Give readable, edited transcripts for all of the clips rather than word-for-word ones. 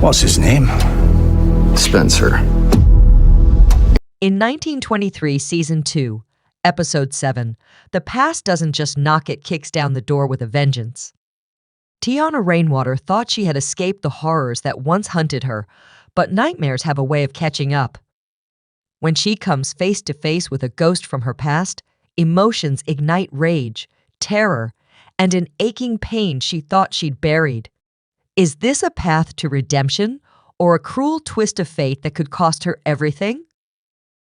What's his name? Spencer. In 1923, Season 2, Episode 7, the past doesn't just knock its kicks down the door with a vengeance. Teonna Rainwater thought she had escaped the horrors that once hunted her, but nightmares have a way of catching up. When she comes face to face with a ghost from her past, emotions ignite rage, terror, and an aching pain she thought she'd buried. Is this a path to redemption, or a cruel twist of fate that could cost her everything?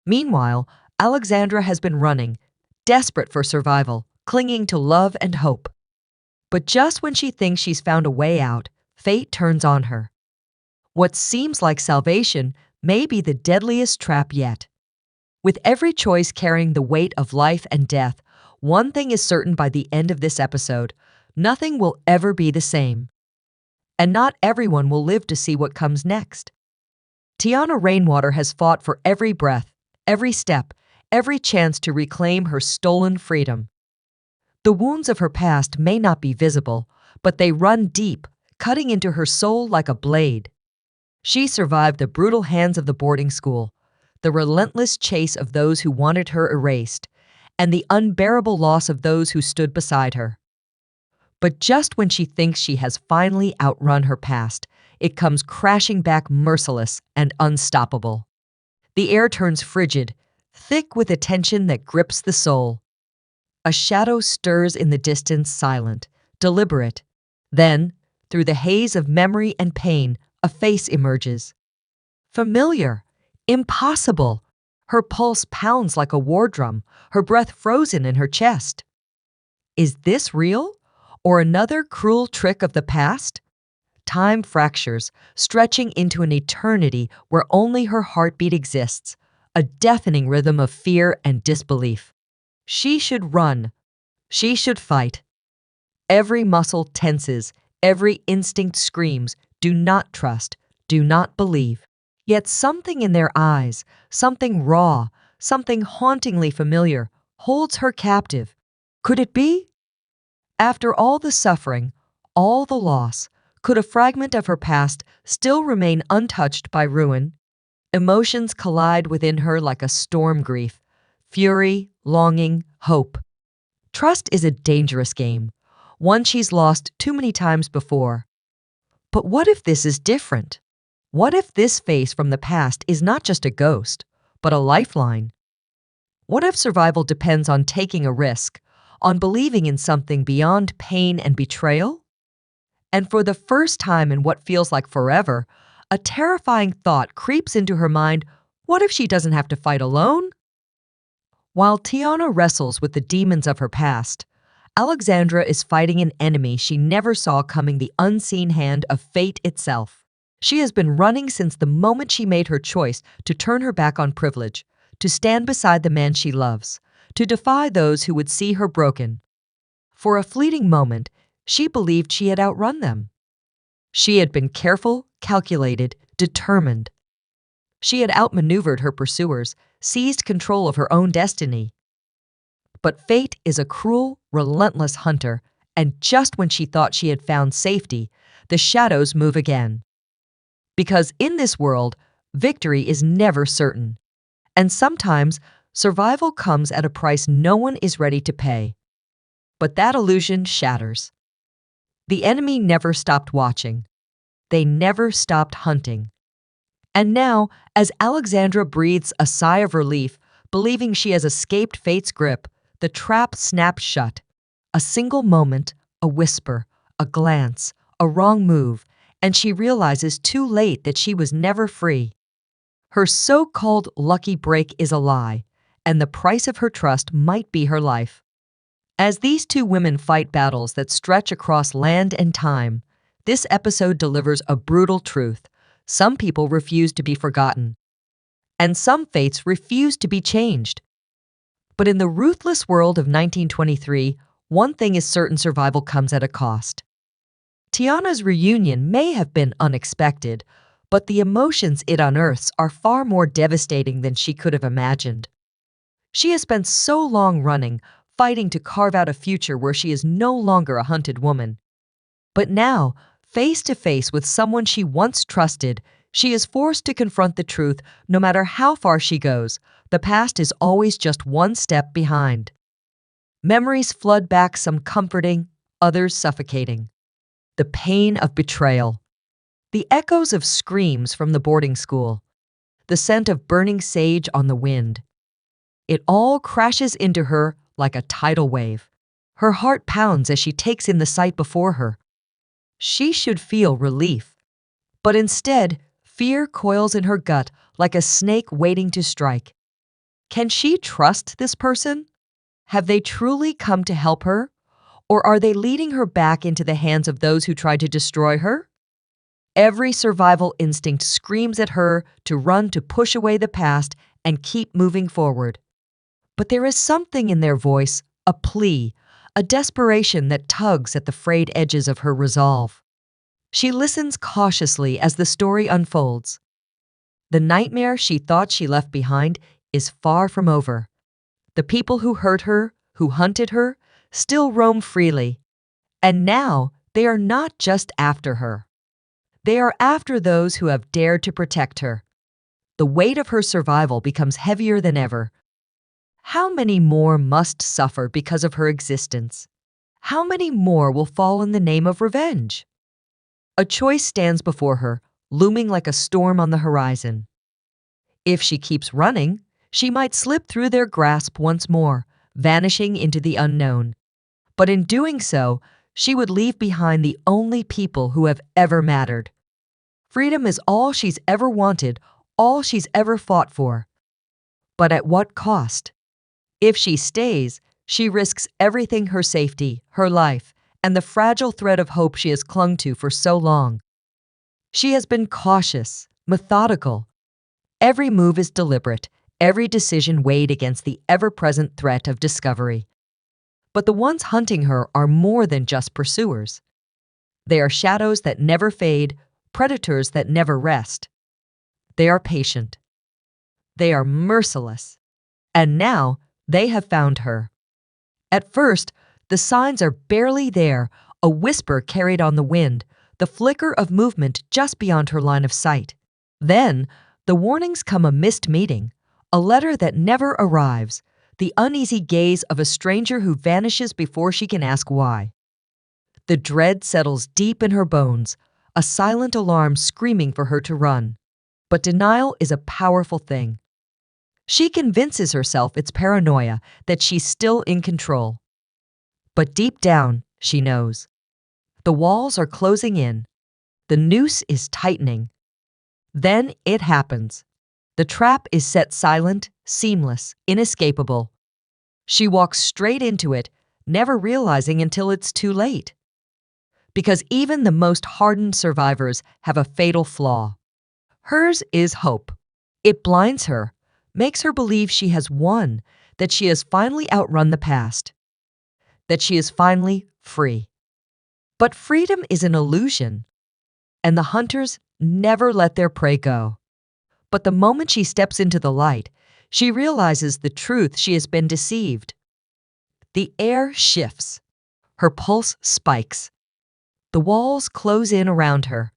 Meanwhile, Alexandra has been running, desperate for survival, clinging to love and hope. But just when she thinks she's found a way out, fate turns on her. What seems like salvation may be the deadliest trap yet. With every choice carrying the weight of life and death, one thing is certain by the end of this episode: nothing will ever be the same. And not everyone will live to see what comes next. Teonna Rainwater has fought for every breath, every step, every chance to reclaim her stolen freedom. The wounds of her past may not be visible, but they run deep, cutting into her soul like a blade. She survived the brutal hands of the boarding school, the relentless chase of those who wanted her erased, and the unbearable loss of those who stood beside her. But just when she thinks she has finally outrun her past, it comes crashing back merciless and unstoppable. The air turns frigid, thick with a tension that grips the soul. A shadow stirs in the distance, silent, deliberate. Then, through the haze of memory and pain, a face emerges. Familiar, impossible. Her pulse pounds like a war drum, her breath frozen in her chest. Is this real, or another cruel trick of the past? Time fractures, stretching into an eternity where only her heartbeat exists, a deafening rhythm of fear and disbelief. She should run. She should fight. Every muscle tenses, every instinct screams, do not trust, do not believe. Yet something in their eyes, something raw, something hauntingly familiar, holds her captive. Could it be? After all the suffering, all the loss, could a fragment of her past still remain untouched by ruin? Emotions collide within her like a storm grief, fury, longing, hope. Trust is a dangerous game, one she's lost too many times before. But what if this is different? What if this face from the past is not just a ghost, but a lifeline? What if survival depends on taking a risk, on believing in something beyond pain and betrayal? And for the first time in what feels like forever, a terrifying thought creeps into her mind: what if she doesn't have to fight alone? While Teonna wrestles with the demons of her past, Alexandra is fighting an enemy she never saw coming, the unseen hand of fate itself. She has been running since the moment she made her choice to turn her back on privilege, to stand beside the man she loves, to defy those who would see her broken. For a fleeting moment, she believed she had outrun them. She had been careful, calculated, determined. She had outmaneuvered her pursuers, seized control of her own destiny. But fate is a cruel, relentless hunter, and just when she thought she had found safety, the shadows move again. Because in this world, victory is never certain, and sometimes survival comes at a price no one is ready to pay. But that illusion shatters. The enemy never stopped watching. They never stopped hunting. And now, as Alexandra breathes a sigh of relief, believing she has escaped fate's grip, the trap snaps shut. A single moment, a whisper, a glance, a wrong move, and she realizes too late that she was never free. Her so-called lucky break is a lie, and the price of her trust might be her life. As these two women fight battles that stretch across land and time, this episode delivers a brutal truth. Some people refuse to be forgotten, and some fates refuse to be changed. But in the ruthless world of 1923, one thing is certain: survival comes at a cost. Teonna's reunion may have been unexpected, but the emotions it unearths are far more devastating than she could have imagined. She has spent so long running, fighting to carve out a future where she is no longer a hunted woman. But now, Face to face with someone she once trusted, she is forced to confront the truth no matter how far she goes. The past is always just one step behind. Memories flood back, some comforting, others suffocating. The pain of betrayal. The echoes of screams from the boarding school. The scent of burning sage on the wind. It all crashes into her like a tidal wave. Her heart pounds as she takes in the sight before her. She should feel relief. But instead, fear coils in her gut like a snake waiting to strike. Can she trust this person? Have they truly come to help her? Or are they leading her back into the hands of those who tried to destroy her? Every survival instinct screams at her to run, to push away the past and keep moving forward. But there is something in their voice, a plea, a desperation that tugs at the frayed edges of her resolve. She listens cautiously as the story unfolds. The nightmare she thought she left behind is far from over. The people who hurt her, who hunted her, still roam freely. And now they are not just after her. They are after those who have dared to protect her. The weight of her survival becomes heavier than ever. How many more must suffer because of her existence? How many more will fall in the name of revenge? A choice stands before her, looming like a storm on the horizon. If she keeps running, she might slip through their grasp once more, vanishing into the unknown. But in doing so, she would leave behind the only people who have ever mattered. Freedom is all she's ever wanted, all she's ever fought for. But at what cost? If she stays, she risks everything: her safety, her life, and the fragile thread of hope she has clung to for so long. She has been cautious, methodical. Every move is deliberate, every decision weighed against the ever-present threat of discovery. But the ones hunting her are more than just pursuers. They are shadows that never fade, predators that never rest. They are patient. They are merciless. And now they have found her. At first, the signs are barely there, a whisper carried on the wind, the flicker of movement just beyond her line of sight. Then, the warnings come: a missed meeting, a letter that never arrives, the uneasy gaze of a stranger who vanishes before she can ask why. The dread settles deep in her bones, a silent alarm screaming for her to run. But denial is a powerful thing. She convinces herself it's paranoia, that she's still in control. But deep down, she knows. The walls are closing in. The noose is tightening. Then it happens. The trap is set, silent, seamless, inescapable. She walks straight into it, never realizing until it's too late. Because even the most hardened survivors have a fatal flaw. Hers is hope. It blinds her, makes her believe she has won, that she has finally outrun the past, that she is finally free. But freedom is an illusion, and the hunters never let their prey go. But the moment she steps into the light, she realizes the truth: she has been deceived. The air shifts. Her pulse spikes. The walls close in around her,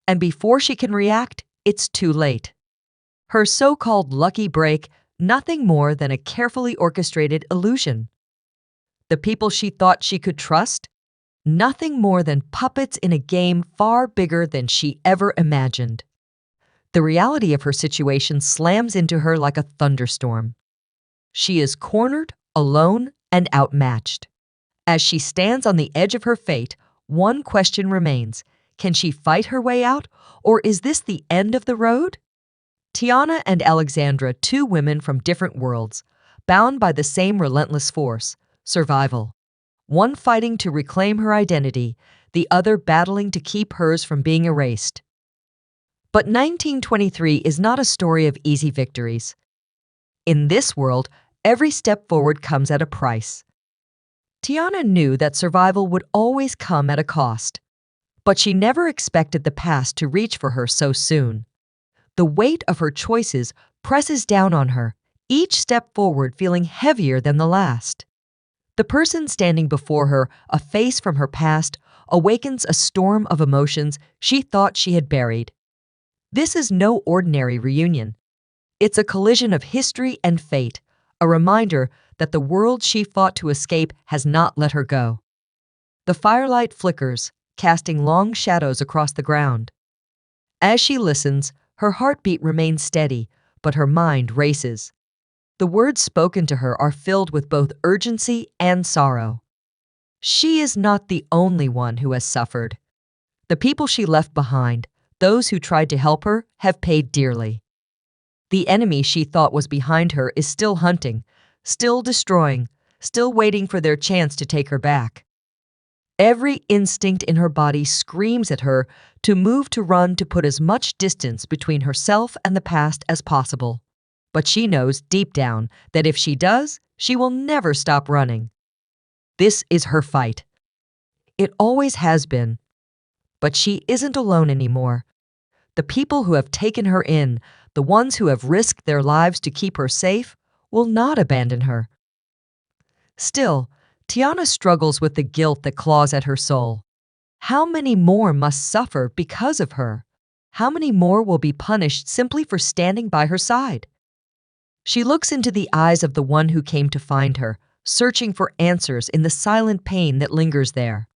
and before she can react, it's too late. Her so-called lucky break, nothing more than a carefully orchestrated illusion. The people she thought she could trust, nothing more than puppets in a game far bigger than she ever imagined. The reality of her situation slams into her like a thunderstorm. She is cornered, alone, and outmatched. As she stands on the edge of her fate, one question remains: can she fight her way out, or is this the end of the road? Teonna and Alexandra, two women from different worlds, bound by the same relentless force: survival. One fighting to reclaim her identity, the other battling to keep hers from being erased. But 1923 is not a story of easy victories. In this world, every step forward comes at a price. Teonna knew that survival would always come at a cost, but she never expected the past to reach for her so soon. The weight of her choices presses down on her, each step forward feeling heavier than the last. The person standing before her, a face from her past, awakens a storm of emotions she thought she had buried. This is no ordinary reunion. It's a collision of history and fate, a reminder that the world she fought to escape has not let her go. The firelight flickers, casting long shadows across the ground. As she listens, her heartbeat remains steady, but her mind races. The words spoken to her are filled with both urgency and sorrow. She is not the only one who has suffered. The people she left behind, those who tried to help her, have paid dearly. The enemy she thought was behind her is still hunting, still destroying, still waiting for their chance to take her back. Every instinct in her body screams at her to move, to run, to put as much distance between herself and the past as possible. But she knows deep down that if she does, she will never stop running. This is her fight. It always has been. But she isn't alone anymore. The people who have taken her in, the ones who have risked their lives to keep her safe, will not abandon her. Still, Teonna struggles with the guilt that claws at her soul. How many more must suffer because of her? How many more will be punished simply for standing by her side? She looks into the eyes of the one who came to find her, searching for answers in the silent pain that lingers there.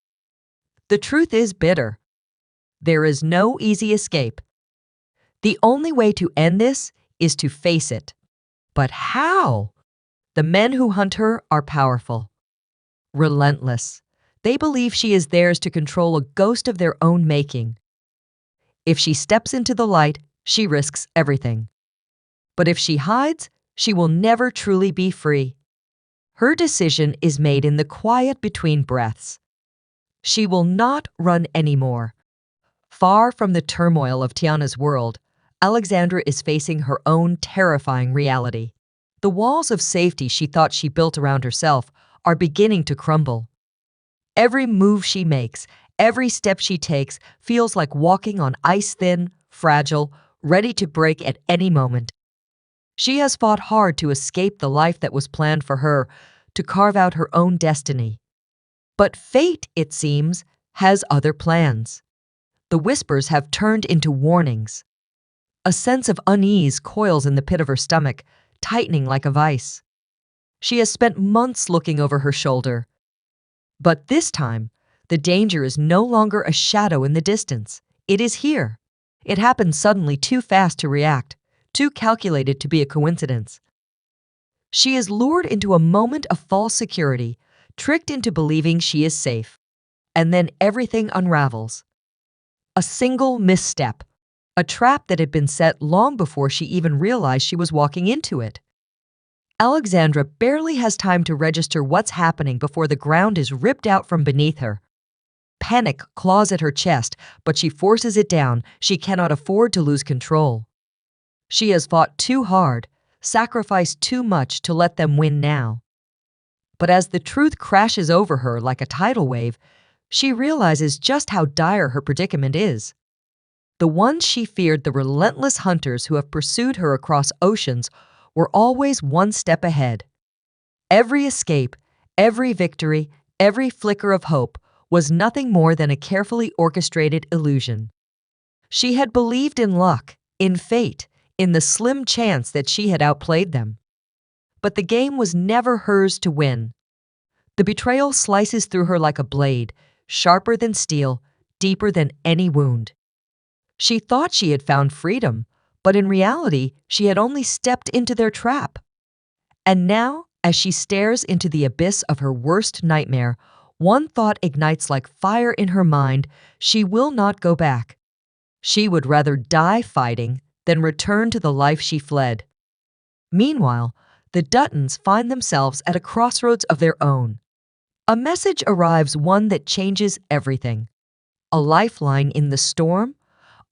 The truth is bitter. There is no easy escape. The only way to end this is to face it. But how? The men who hunt her are powerful, relentless. They believe she is theirs to control a ghost of their own making. If she steps into the light, she risks everything. But if she hides, she will never truly be free. Her decision is made in the quiet between breaths. She will not run anymore. Far from the turmoil of Teonna's world, Alexandra is facing her own terrifying reality. The walls of safety she thought she built around herself are beginning to crumble. Every move she makes, every step she takes feels like walking on ice-thin, fragile, ready to break at any moment. She has fought hard to escape the life that was planned for her, to carve out her own destiny. But fate, it seems, has other plans. The whispers have turned into warnings. A sense of unease coils in the pit of her stomach, tightening like a vice. She has spent months looking over her shoulder. But this time, the danger is no longer a shadow in the distance. It is here. It happened suddenly, too fast to react, too calculated to be a coincidence. She is lured into a moment of false security, tricked into believing she is safe. And then everything unravels. A single misstep, a trap that had been set long before she even realized she was walking into it. Alexandra barely has time to register what's happening before the ground is ripped out from beneath her. Panic claws at her chest, but she forces it down. She cannot afford to lose control. She has fought too hard, sacrificed too much to let them win now. But as the truth crashes over her like a tidal wave, she realizes just how dire her predicament is. The ones she feared, the relentless hunters who have pursued her across oceans, were always one step ahead. Every escape, every victory, every flicker of hope was nothing more than a carefully orchestrated illusion. She had believed in luck, in fate, in the slim chance that she had outplayed them. But the game was never hers to win. The betrayal slices through her like a blade, sharper than steel, deeper than any wound. She thought she had found freedom, but in reality, she had only stepped into their trap. And now, as she stares into the abyss of her worst nightmare, one thought ignites like fire in her mind: she will not go back. She would rather die fighting than return to the life she fled. Meanwhile, the Duttons find themselves at a crossroads of their own. A message arrives, one that changes everything. A lifeline in the storm,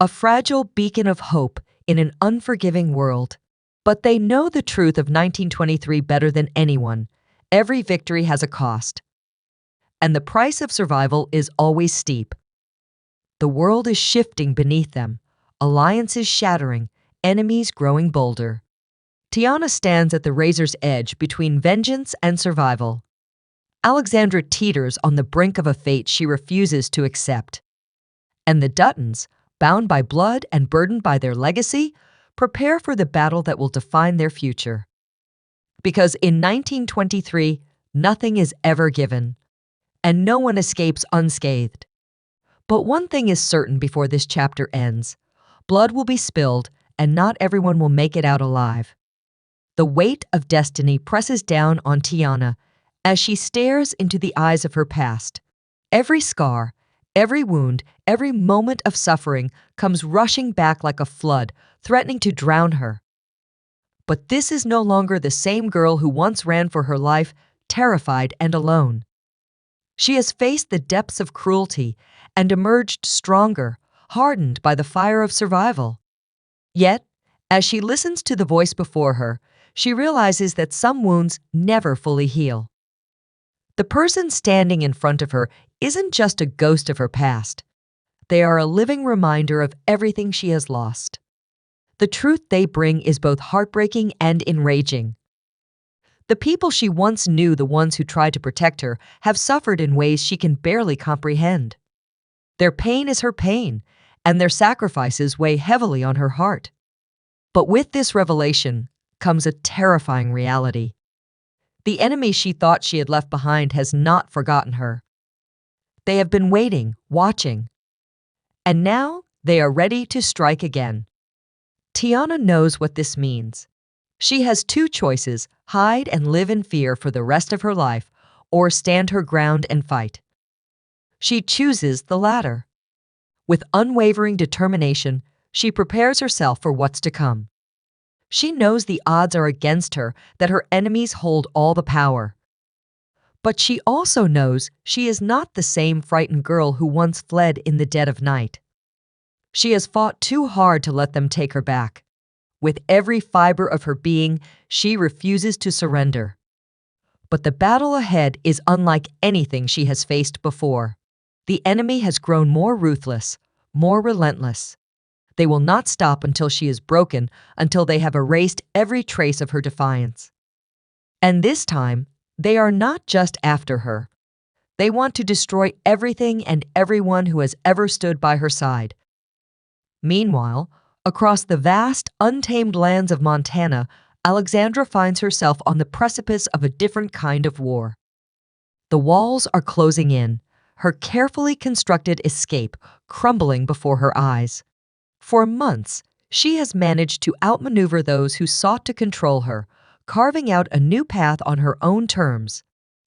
a fragile beacon of hope in an unforgiving world. But they know the truth of 1923 better than anyone. Every victory has a cost. And the price of survival is always steep. The world is shifting beneath them, alliances shattering, enemies growing bolder. Teonna stands at the razor's edge between vengeance and survival. Alexandra teeters on the brink of a fate she refuses to accept. And the Duttons, bound by blood and burdened by their legacy, prepare for the battle that will define their future. Because in 1923, nothing is ever given, and no one escapes unscathed. But one thing is certain before this chapter ends: blood will be spilled, and not everyone will make it out alive. The weight of destiny presses down on Teonna as she stares into the eyes of her past. Every scar, every wound, every moment of suffering comes rushing back like a flood, threatening to drown her. But this is no longer the same girl who once ran for her life, terrified and alone. She has faced the depths of cruelty and emerged stronger, hardened by the fire of survival. Yet, as she listens to the voice before her, she realizes that some wounds never fully heal. The person standing in front of her isn't just a ghost of her past. They are a living reminder of everything she has lost. The truth they bring is both heartbreaking and enraging. The people she once knew, the ones who tried to protect her, have suffered in ways she can barely comprehend. Their pain is her pain, and their sacrifices weigh heavily on her heart. But with this revelation comes a terrifying reality. The enemy she thought she had left behind has not forgotten her. They have been waiting, watching. And now they are ready to strike again. Teonna knows what this means. She has two choices: hide and live in fear for the rest of her life, or stand her ground and fight. She chooses the latter. With unwavering determination, she prepares herself for what's to come. She knows the odds are against her, that her enemies hold all the power. But she also knows she is not the same frightened girl who once fled in the dead of night. She has fought too hard to let them take her back. With every fiber of her being, she refuses to surrender. But the battle ahead is unlike anything she has faced before. The enemy has grown more ruthless, more relentless. They will not stop until she is broken, until they have erased every trace of her defiance. And this time, they are not just after her. They want to destroy everything and everyone who has ever stood by her side. Meanwhile, across the vast, untamed lands of Montana, Alexandra finds herself on the precipice of a different kind of war. The walls are closing in, her carefully constructed escape crumbling before her eyes. For months, she has managed to outmaneuver those who sought to control her, carving out a new path on her own terms.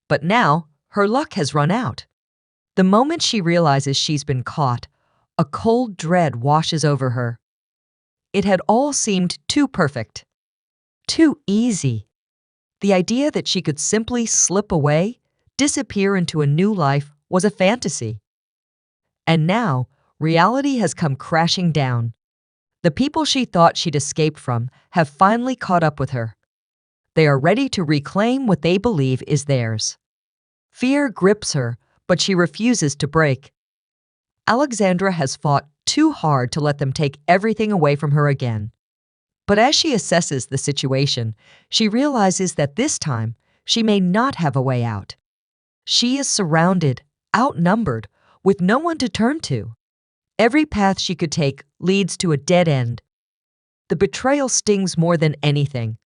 But now, her luck has run out. The moment she realizes she's been caught, a cold dread washes over her. It had all seemed too perfect, too easy. The idea that she could simply slip away, disappear into a new life, was a fantasy. And now, reality has come crashing down. The people she thought she'd escaped from have finally caught up with her. They are ready to reclaim what they believe is theirs. Fear grips her, but she refuses to break. Alexandra has fought too hard to let them take everything away from her again. But as she assesses the situation, she realizes that this time she may not have a way out. She is surrounded, outnumbered, with no one to turn to. Every path she could take leads to a dead end. The betrayal stings more than anything.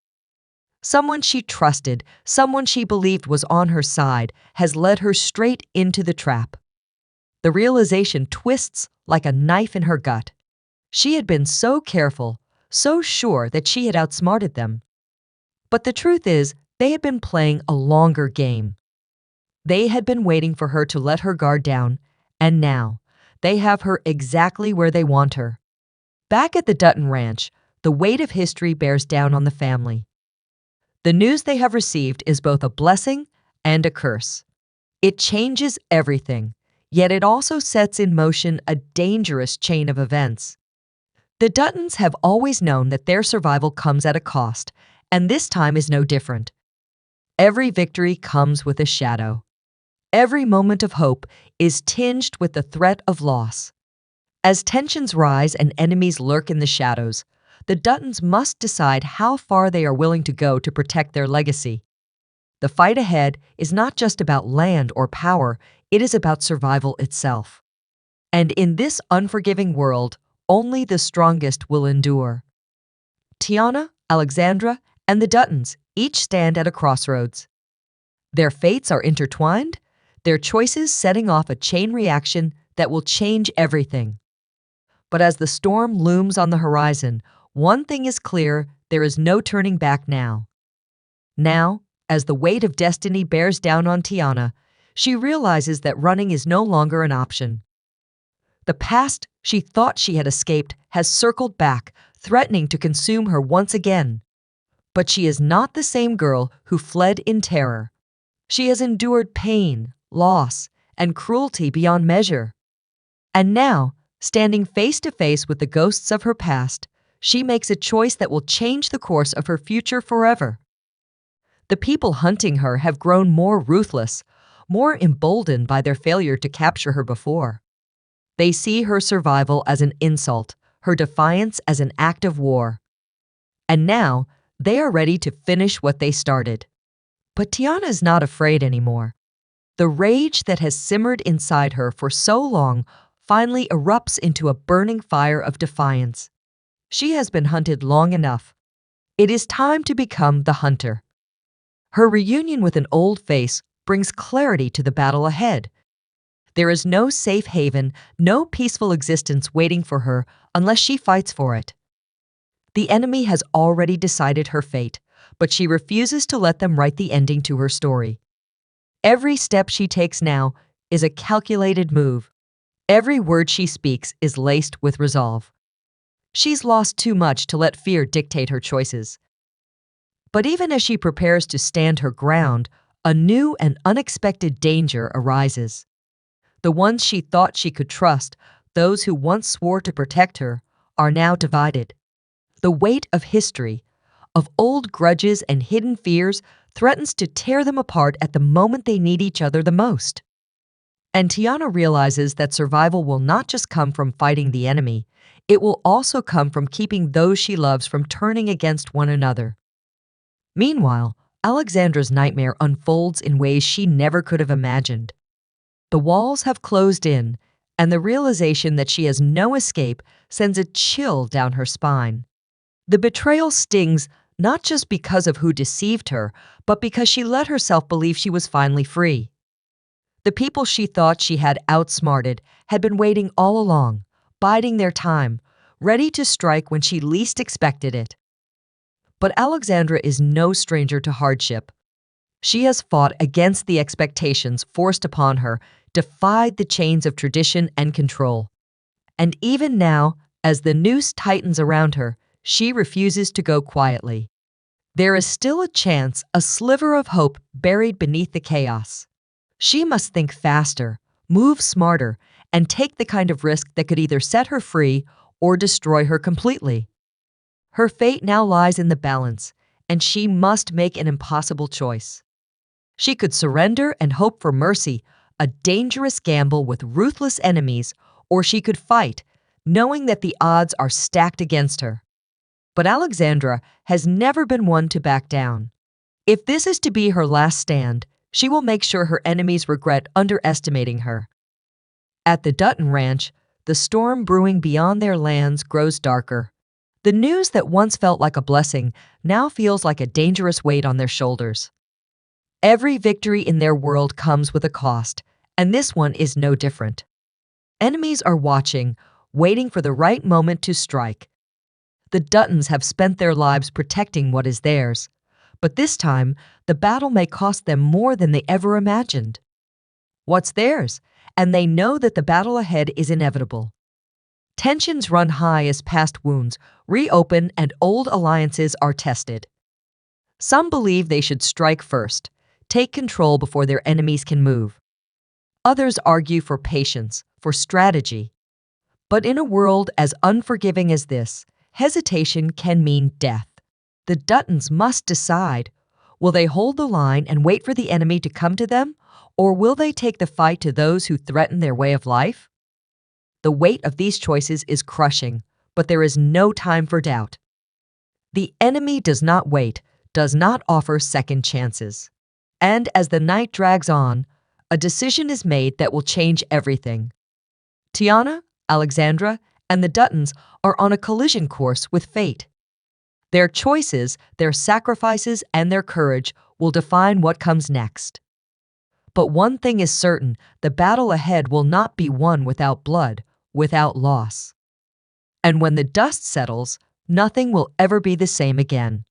Someone she trusted, someone she believed was on her side, has led her straight into the trap. The realization twists like a knife in her gut. She had been so careful, so sure that she had outsmarted them. But the truth is, they had been playing a longer game. They had been waiting for her to let her guard down, and now, they have her exactly where they want her. Back at the Dutton Ranch, the weight of history bears down on the family. The news they have received is both a blessing and a curse. It changes everything, yet it also sets in motion a dangerous chain of events. The Duttons have always known that their survival comes at a cost, and this time is no different. Every victory comes with a shadow. Every moment of hope is tinged with the threat of loss. As tensions rise and enemies lurk in the shadows, the Duttons must decide how far they are willing to go to protect their legacy. The fight ahead is not just about land or power, it is about survival itself. And in this unforgiving world, only the strongest will endure. Teonna, Alexandra, and the Duttons each stand at a crossroads. Their fates are intertwined, their choices setting off a chain reaction that will change everything. But as the storm looms on the horizon, one thing is clear: there is no turning back now. Now, as the weight of destiny bears down on Teonna, she realizes that running is no longer an option. The past she thought she had escaped has circled back, threatening to consume her once again. But she is not the same girl who fled in terror. She has endured pain, loss, and cruelty beyond measure. And now, standing face to face with the ghosts of her past, she makes a choice that will change the course of her future forever. The people hunting her have grown more ruthless, more emboldened by their failure to capture her before. They see her survival as an insult, her defiance as an act of war. And now, they are ready to finish what they started. But Teonna is not afraid anymore. The rage that has simmered inside her for so long finally erupts into a burning fire of defiance. She has been hunted long enough. It is time to become the hunter. Her reunion with an old face brings clarity to the battle ahead. There is no safe haven, no peaceful existence waiting for her unless she fights for it. The enemy has already decided her fate, but she refuses to let them write the ending to her story. Every step she takes now is a calculated move. Every word she speaks is laced with resolve. She's lost too much to let fear dictate her choices. But even as she prepares to stand her ground, a new and unexpected danger arises. The ones she thought she could trust, those who once swore to protect her, are now divided. The weight of history, of old grudges and hidden fears, threatens to tear them apart at the moment they need each other the most. And Teonna realizes that survival will not just come from fighting the enemy, it will also come from keeping those she loves from turning against one another. Meanwhile, Alexandra's nightmare unfolds in ways she never could have imagined. The walls have closed in, and the realization that she has no escape sends a chill down her spine. The betrayal stings not just because of who deceived her, but because she let herself believe she was finally free. The people she thought she had outsmarted had been waiting all along, biding their time, ready to strike when she least expected it. But Alexandra is no stranger to hardship. She has fought against the expectations forced upon her, defied the chains of tradition and control. And even now, as the noose tightens around her, she refuses to go quietly. There is still a chance, a sliver of hope buried beneath the chaos. She must think faster, move smarter, and take the kind of risk that could either set her free or destroy her completely. Her fate now lies in the balance, and she must make an impossible choice. She could surrender and hope for mercy, a dangerous gamble with ruthless enemies, or she could fight, knowing that the odds are stacked against her. But Alexandra has never been one to back down. If this is to be her last stand, she will make sure her enemies regret underestimating her. At the Dutton Ranch, the storm brewing beyond their lands grows darker. The news that once felt like a blessing now feels like a dangerous weight on their shoulders. Every victory in their world comes with a cost, and this one is no different. Enemies are watching, waiting for the right moment to strike. The Duttons have spent their lives protecting what is theirs, but this time, the battle may cost them more than they ever imagined. What's theirs? And they know that the battle ahead is inevitable. Tensions run high as past wounds reopen and old alliances are tested. Some believe they should strike first, take control before their enemies can move. Others argue for patience, for strategy. But in a world as unforgiving as this, hesitation can mean death. The Duttons must decide. Will they hold the line and wait for the enemy to come to them, or will they take the fight to those who threaten their way of life? The weight of these choices is crushing, but there is no time for doubt. The enemy does not wait, does not offer second chances. And as the night drags on, a decision is made that will change everything. Teonna, Alexandra, and the Duttons are on a collision course with fate. Their choices, their sacrifices, and their courage will define what comes next. But one thing is certain, the battle ahead will not be won without blood, without loss. And when the dust settles, nothing will ever be the same again.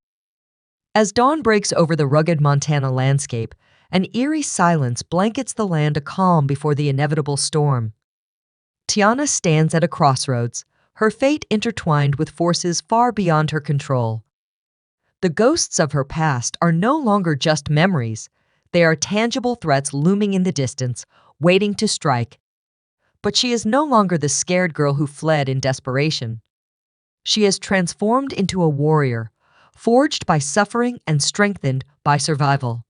As dawn breaks over the rugged Montana landscape, an eerie silence blankets the land, a calm before the inevitable storm. Teonna stands at a crossroads, her fate intertwined with forces far beyond her control. The ghosts of her past are no longer just memories, they are tangible threats looming in the distance, waiting to strike. But she is no longer the scared girl who fled in desperation. She has transformed into a warrior, forged by suffering and strengthened by survival.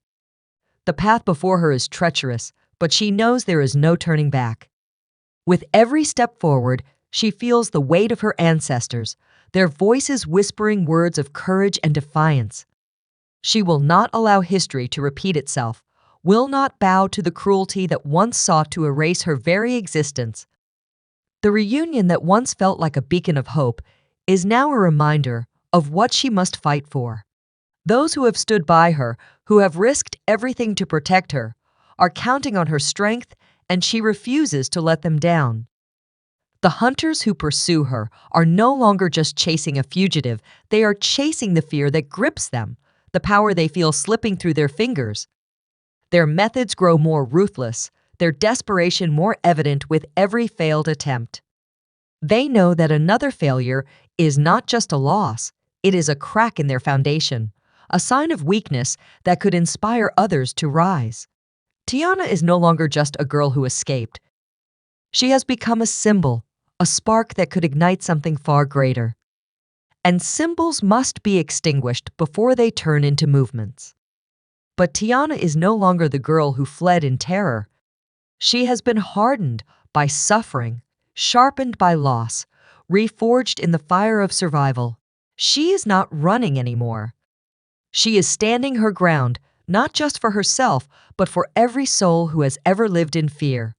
The path before her is treacherous, but she knows there is no turning back. With every step forward, she feels the weight of her ancestors, their voices whispering words of courage and defiance. She will not allow history to repeat itself, will not bow to the cruelty that once sought to erase her very existence. The reunion that once felt like a beacon of hope is now a reminder of what she must fight for. Those who have stood by her, who have risked everything to protect her, are counting on her strength, and she refuses to let them down. The hunters who pursue her are no longer just chasing a fugitive, they are chasing the fear that grips them, the power they feel slipping through their fingers. Their methods grow more ruthless, their desperation more evident with every failed attempt. They know that another failure is not just a loss, it is a crack in their foundation, a sign of weakness that could inspire others to rise. Teonna is no longer just a girl who escaped. She has become a symbol, a spark that could ignite something far greater. And symbols must be extinguished before they turn into movements. But Teonna is no longer the girl who fled in terror. She has been hardened by suffering, sharpened by loss, reforged in the fire of survival. She is not running anymore. She is standing her ground, not just for herself, but for every soul who has ever lived in fear.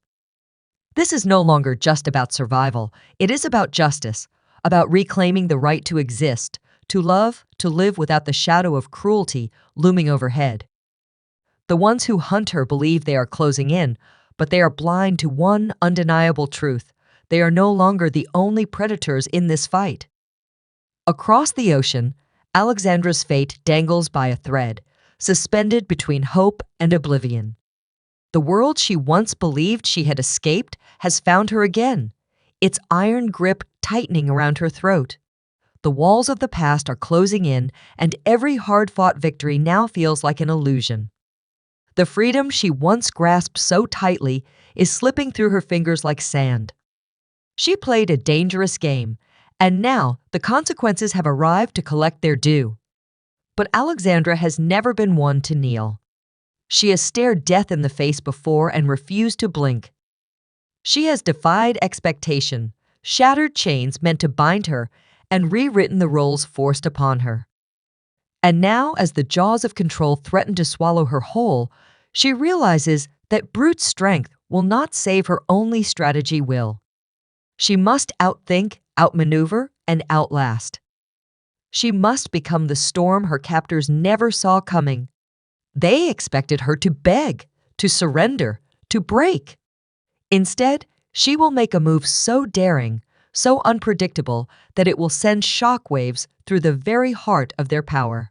This is no longer just about survival. It is about justice, about reclaiming the right to exist, to love, to live without the shadow of cruelty looming overhead. The ones who hunt her believe they are closing in, but they are blind to one undeniable truth. They are no longer the only predators in this fight. Across the ocean, Alexandra's fate dangles by a thread, suspended between hope and oblivion. The world she once believed she had escaped has found her again, its iron grip tightening around her throat. The walls of the past are closing in, and every hard-fought victory now feels like an illusion. The freedom she once grasped so tightly is slipping through her fingers like sand. She played a dangerous game, and now the consequences have arrived to collect their due. But Alexandra has never been one to kneel. She has stared death in the face before and refused to blink. She has defied expectation, shattered chains meant to bind her, and rewritten the roles forced upon her. And now, as the jaws of control threaten to swallow her whole, she realizes that brute strength will not save her, only strategy will. She must outthink, outmaneuver, and outlast. She must become the storm her captors never saw coming. They expected her to beg, to surrender, to break. Instead, she will make a move so daring, so unpredictable, that it will send shockwaves through the very heart of their power.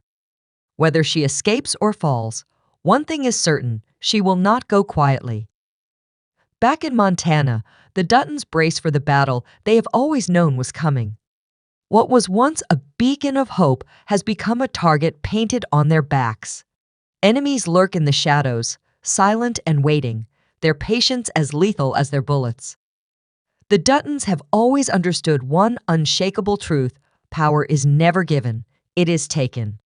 Whether she escapes or falls, one thing is certain, she will not go quietly. Back in Montana, the Duttons brace for the battle they have always known was coming. What was once a beacon of hope has become a target painted on their backs. Enemies lurk in the shadows, silent and waiting, their patience as lethal as their bullets. The Duttons have always understood one unshakable truth: power is never given, it is taken.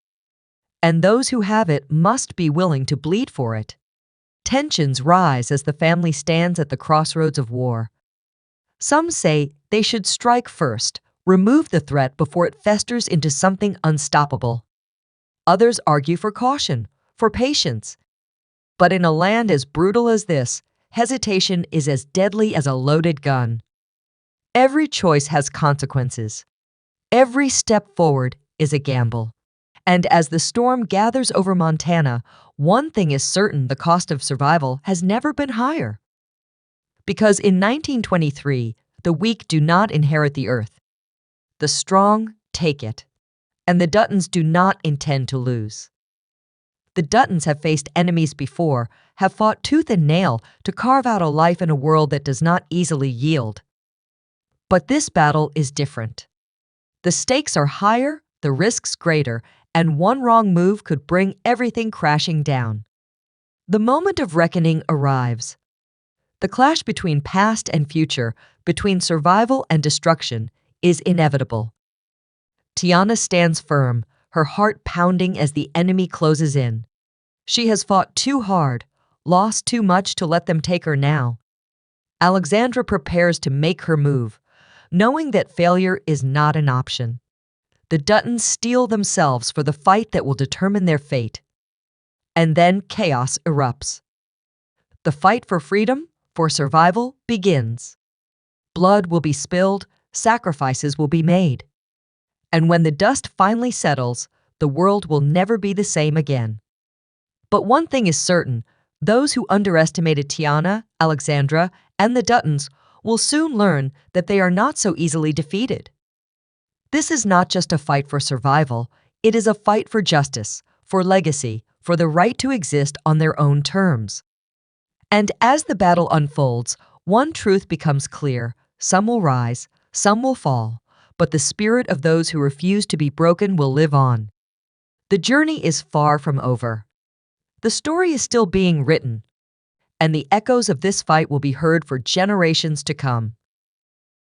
And those who have it must be willing to bleed for it. Tensions rise as the family stands at the crossroads of war. Some say they should strike first, remove the threat before it festers into something unstoppable. Others argue for caution, for patience. But in a land as brutal as this, hesitation is as deadly as a loaded gun. Every choice has consequences. Every step forward is a gamble. And as the storm gathers over Montana, one thing is certain: the cost of survival has never been higher. Because in 1923, the weak do not inherit the earth. The strong take it. And the Duttons do not intend to lose. The Duttons have faced enemies before, have fought tooth and nail to carve out a life in a world that does not easily yield. But this battle is different. The stakes are higher, the risks greater, and one wrong move could bring everything crashing down. The moment of reckoning arrives. The clash between past and future, between survival and destruction, is inevitable. Teonna stands firm, her heart pounding as the enemy closes in. She has fought too hard, lost too much to let them take her now. Alexandra prepares to make her move, knowing that failure is not an option. The Duttons steel themselves for the fight that will determine their fate. And then chaos erupts. The fight for freedom, for survival, begins. Blood will be spilled, sacrifices will be made. And when the dust finally settles, the world will never be the same again. But one thing is certain: those who underestimated Teonna, Alexandra, and the Duttons will soon learn that they are not so easily defeated. This is not just a fight for survival, it is a fight for justice, for legacy, for the right to exist on their own terms. And as the battle unfolds, one truth becomes clear: some will rise, some will fall, but the spirit of those who refuse to be broken will live on. The journey is far from over. The story is still being written, and the echoes of this fight will be heard for generations to come.